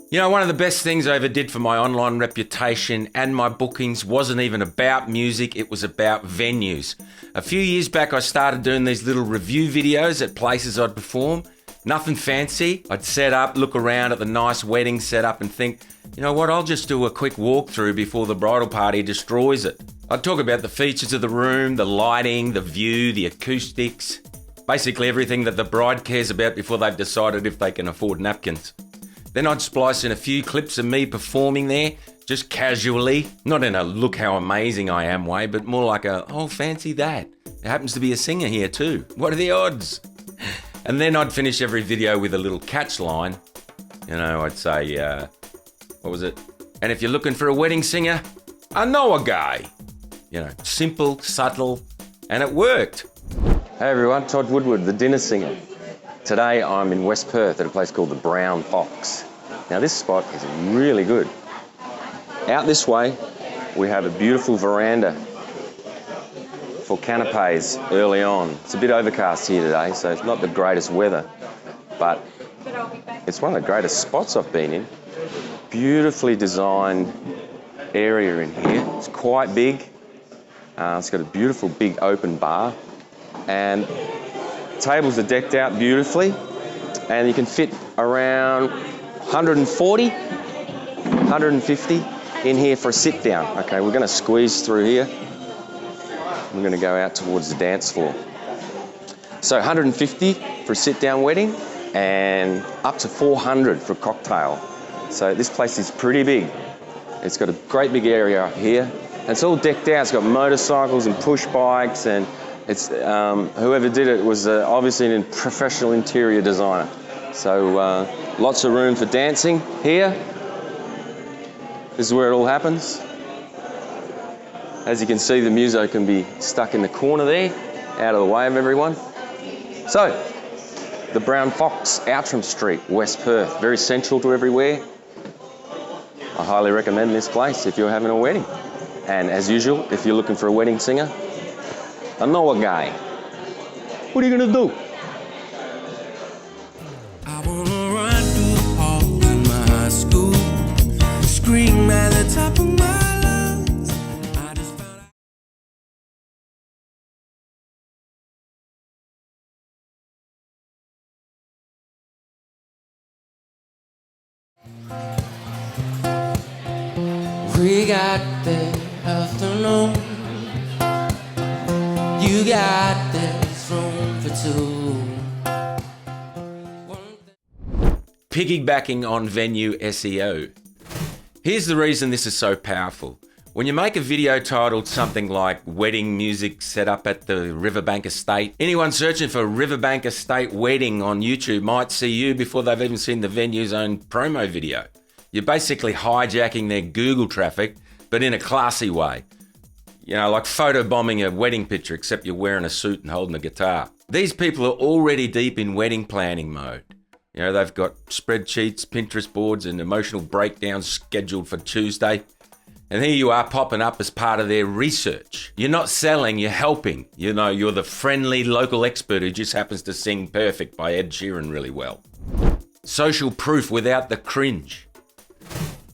You know, one of the best things I ever did for my online reputation and my bookings wasn't even about music, it was about venues. A few years back I started doing these little review videos at places I'd perform. Nothing fancy. I'd set up, look around at the nice wedding setup and think, you know what, I'll just do a quick walkthrough before the bridal party destroys it. I'd talk about the features of the room, the lighting, the view, the acoustics, basically everything that the bride cares about before they've decided if they can afford napkins. Then I'd splice in a few clips of me performing there, just casually, not in a look how amazing I am way, but more like a, oh, fancy that. There happens to be a singer here too. What are the odds? And then I'd finish every video with a little catch line. You know, I'd say, what was it? And if you're looking for a wedding singer, I know a guy. You know, simple, subtle, and it worked. Hey everyone, Todd Woodward, the dinner singer. Today I'm in West Perth at a place called the Brown Fox. Now this spot is really good. Out this way we have a beautiful veranda for canapes early on. It's a bit overcast here today, so it's not the greatest weather, but it's one of the greatest spots I've been in. Beautifully designed area in here. It's quite big. It's got a beautiful big open bar, and tables are decked out beautifully, and you can fit around 140, 150 in here for a sit down. Okay, we're going to squeeze through here. We're going to go out towards the dance floor. So 150 for a sit down wedding and up to 400 for a cocktail. So this place is pretty big. It's got a great big area up here. And it's all decked out. It's got motorcycles and push bikes, and it's whoever did it was obviously a professional interior designer. So lots of room for dancing here. This is where it all happens. As you can see, the Muso can be stuck in the corner there, out of the way of everyone. So, the Brown Fox, Outram Street, West Perth, very central to everywhere. I highly recommend this place if you're having a wedding. And as usual, if you're looking for a wedding singer, I know a guy. What are you gonna do? I wanna run through the hall in my high school, scream at the top of my lungs. I just found out. We got the afternoon. You got this room for two. Piggybacking on venue SEO. Here's the reason this is so powerful. When you make a video titled something like Wedding Music Set Up at the Riverbank Estate, anyone searching for Riverbank Estate Wedding on YouTube might see you before they've even seen the venue's own promo video. You're basically hijacking their Google traffic, but in a classy way. You know, like photobombing a wedding picture, except you're wearing a suit and holding a guitar. These people are already deep in wedding planning mode. You know, they've got spreadsheets, Pinterest boards, and emotional breakdowns scheduled for Tuesday. And here you are popping up as part of their research. You're not selling, you're helping. You know, you're the friendly local expert who just happens to sing Perfect by Ed Sheeran really well. Social proof without the cringe.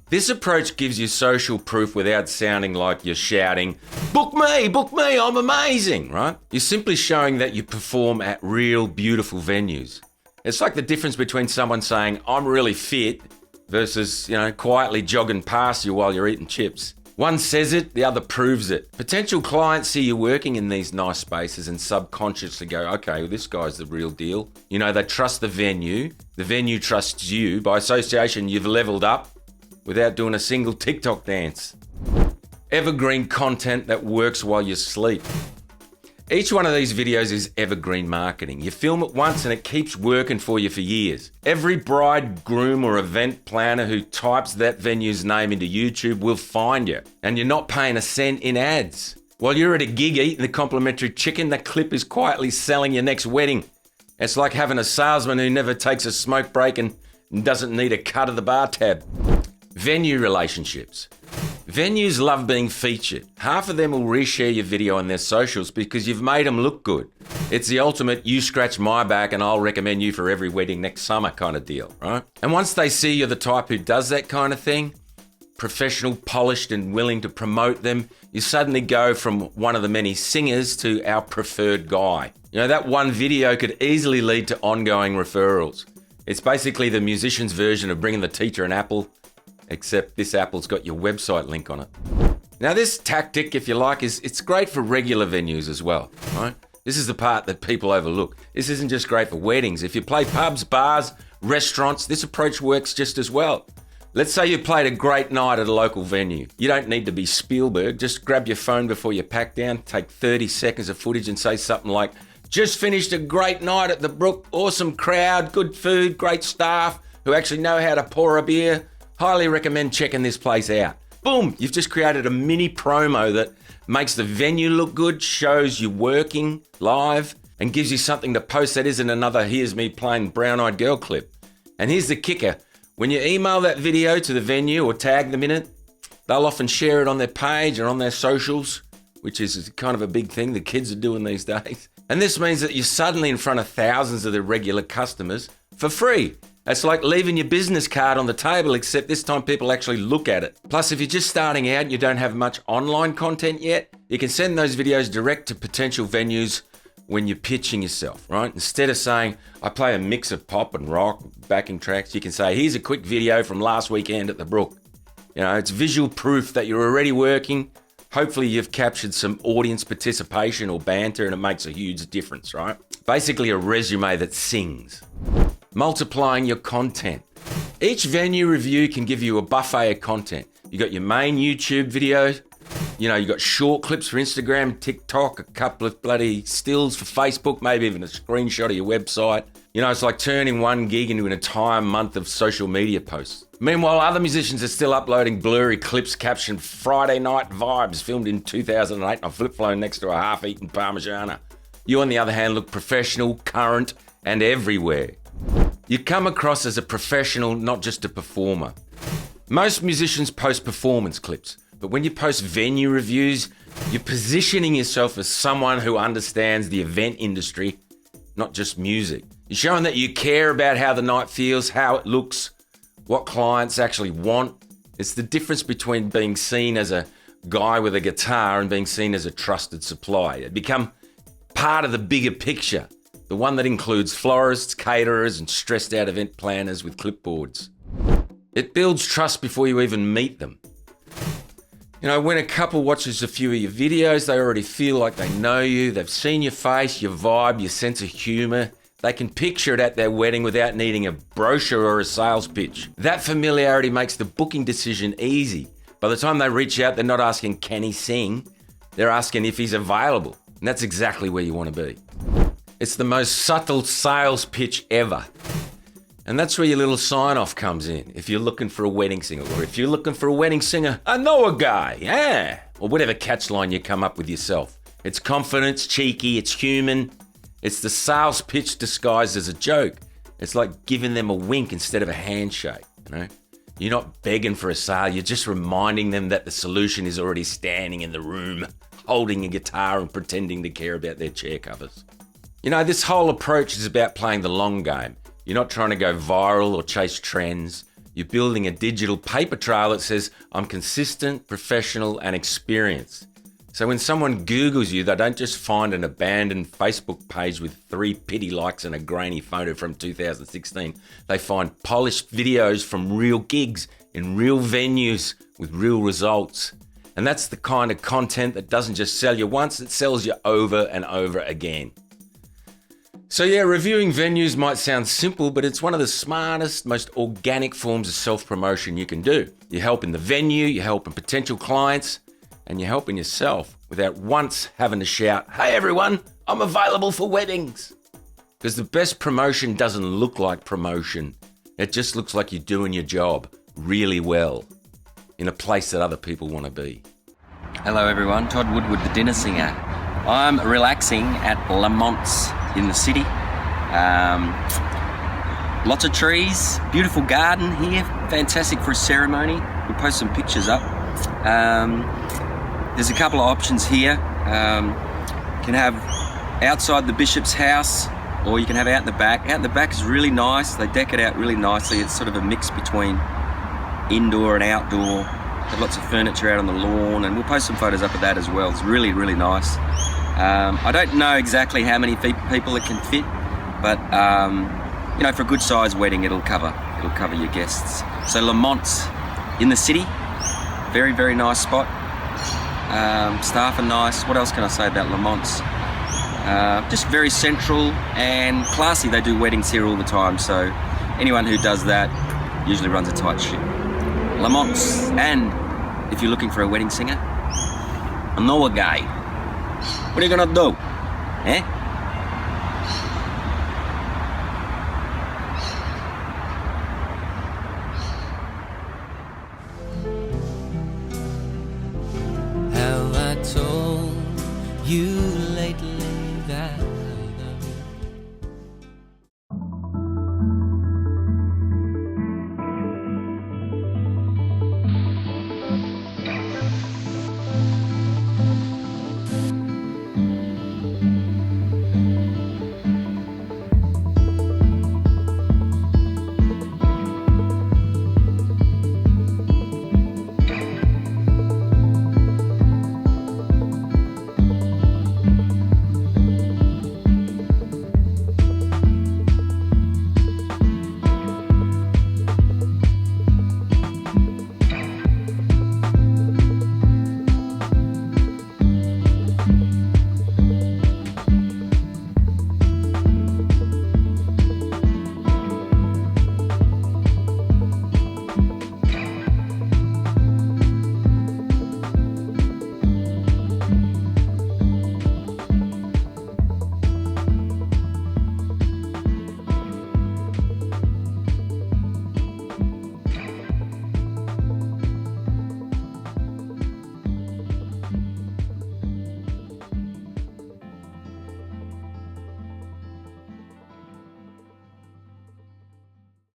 This approach gives you social proof without sounding like you're shouting, book me, I'm amazing, right? You're simply showing that you perform at real beautiful venues. It's like the difference between someone saying, I'm really fit, versus, you know, quietly jogging past you while you're eating chips. One says it, the other proves it. Potential clients see you working in these nice spaces and subconsciously go, okay, well, this guy's the real deal. You know, they trust the venue trusts you. By association, you've leveled up without doing a single TikTok dance. Evergreen content that works while you sleep. Each one of these videos is evergreen marketing. You film it once and it keeps working for you for years. Every bride, groom or event planner who types that venue's name into YouTube will find you. And you're not paying a cent in ads. While you're at a gig eating the complimentary chicken, the clip is quietly selling your next wedding. It's like having a salesman who never takes a smoke break and doesn't need a cut of the bar tab. Venue relationships. Venues love being featured. Half of them will reshare your video on their socials because you've made them look good. It's the ultimate you scratch my back and I'll recommend you for every wedding next summer kind of deal, right? And once they see you're the type who does that kind of thing, professional, polished and willing to promote them, you suddenly go from one of the many singers to our preferred guy. You know, that one video could easily lead to ongoing referrals. It's basically the musician's version of bringing the teacher an apple, except this apple's got your website link on it. Now this tactic, if you like, it's great for regular venues as well, right? This is the part that people overlook. This isn't just great for weddings. If you play pubs, bars, restaurants, this approach works just as well. Let's say you played a great night at a local venue. You don't need to be Spielberg. Just grab your phone before you pack down, take 30 seconds of footage and say something like, just finished a great night at the Brook, awesome crowd, good food, great staff who actually know how to pour a beer. Highly recommend checking this place out. Boom, you've just created a mini promo that makes the venue look good, shows you working live, and gives you something to post that isn't another here's me playing brown-eyed girl clip. And here's the kicker. When you email that video to the venue or tag them in it, they'll often share it on their page or on their socials, which is kind of a big thing the kids are doing these days. And this means that you're suddenly in front of thousands of their regular customers for free. It's like leaving your business card on the table, except this time people actually look at it. Plus, if you're just starting out and you don't have much online content yet, you can send those videos direct to potential venues when you're pitching yourself, right? Instead of saying, I play a mix of pop and rock, backing tracks, you can say, here's a quick video from last weekend at the Brook. You know, it's visual proof that you're already working. Hopefully you've captured some audience participation or banter and it makes a huge difference, right? Basically a resume that sings. Multiplying your content. Each venue review can give you a buffet of content. You got your main YouTube videos, you know, you got short clips for Instagram, TikTok, a couple of bloody stills for Facebook, maybe even a screenshot of your website. You know, it's like turning one gig into an entire month of social media posts. Meanwhile, other musicians are still uploading blurry clips captioned Friday Night Vibes, filmed in 2008 on a flip phone next to a half-eaten Parmigiana. You, on the other hand, look professional, current, and everywhere. You come across as a professional, not just a performer. Most musicians post performance clips, but when you post venue reviews, you're positioning yourself as someone who understands the event industry, not just music. You're showing that you care about how the night feels, how it looks, what clients actually want. It's the difference between being seen as a guy with a guitar and being seen as a trusted supplier. You become part of the bigger picture, the one that includes florists, caterers, and stressed out event planners with clipboards. It builds trust before you even meet them. You know, when a couple watches a few of your videos, they already feel like they know you, they've seen your face, your vibe, your sense of humour. They can picture it at their wedding without needing a brochure or a sales pitch. That familiarity makes the booking decision easy. By the time they reach out, they're not asking, can he sing? They're asking if he's available. And that's exactly where you want to be. It's the most subtle sales pitch ever. And that's where your little sign-off comes in. If you're looking for a wedding singer, or if you're looking for a wedding singer, I know a guy, yeah. Or whatever catchline you come up with yourself. It's confident, cheeky, it's human. It's the sales pitch disguised as a joke. It's like giving them a wink instead of a handshake, you know? You're not begging for a sale, you're just reminding them that the solution is already standing in the room, holding a guitar and pretending to care about their chair covers. You know, this whole approach is about playing the long game. You're not trying to go viral or chase trends. You're building a digital paper trail that says, I'm consistent, professional, and experienced. So when someone Googles you, they don't just find an abandoned Facebook page with 3 pity likes and a grainy photo from 2016. They find polished videos from real gigs in real venues with real results. And that's the kind of content that doesn't just sell you once, it sells you over and over again. So yeah, reviewing venues might sound simple, but it's one of the smartest, most organic forms of self-promotion you can do. You're helping the venue, you're helping potential clients, and you're helping yourself without once having to shout, hey everyone, I'm available for weddings. Because the best promotion doesn't look like promotion. It just looks like you're doing your job really well in a place that other people want to be. Hello everyone, Todd Woodward, the dinner singer. I'm relaxing at Lamont's in the city. Lots of trees, beautiful garden here, fantastic for a ceremony. We'll post some pictures up. There's a couple of options here. You can have outside the bishop's house, or you can have out in the back. Out in the back is really nice. They deck it out really nicely. It's sort of a mix between indoor and outdoor. Have lots of furniture out on the lawn, and we'll post some photos up of that as well. It's really, really nice. I don't know exactly how many people it can fit, but you know, for a good sized wedding, it'll cover your guests. So Lamont's in the city, very, very nice spot. Staff are nice. What else can I say about Lamont's? Just very central and classy. They do weddings here all the time, so anyone who does that usually runs a tight ship. Lamont's. And if you're looking for a wedding singer, I know a guy. What are you gonna do? Eh? How I told you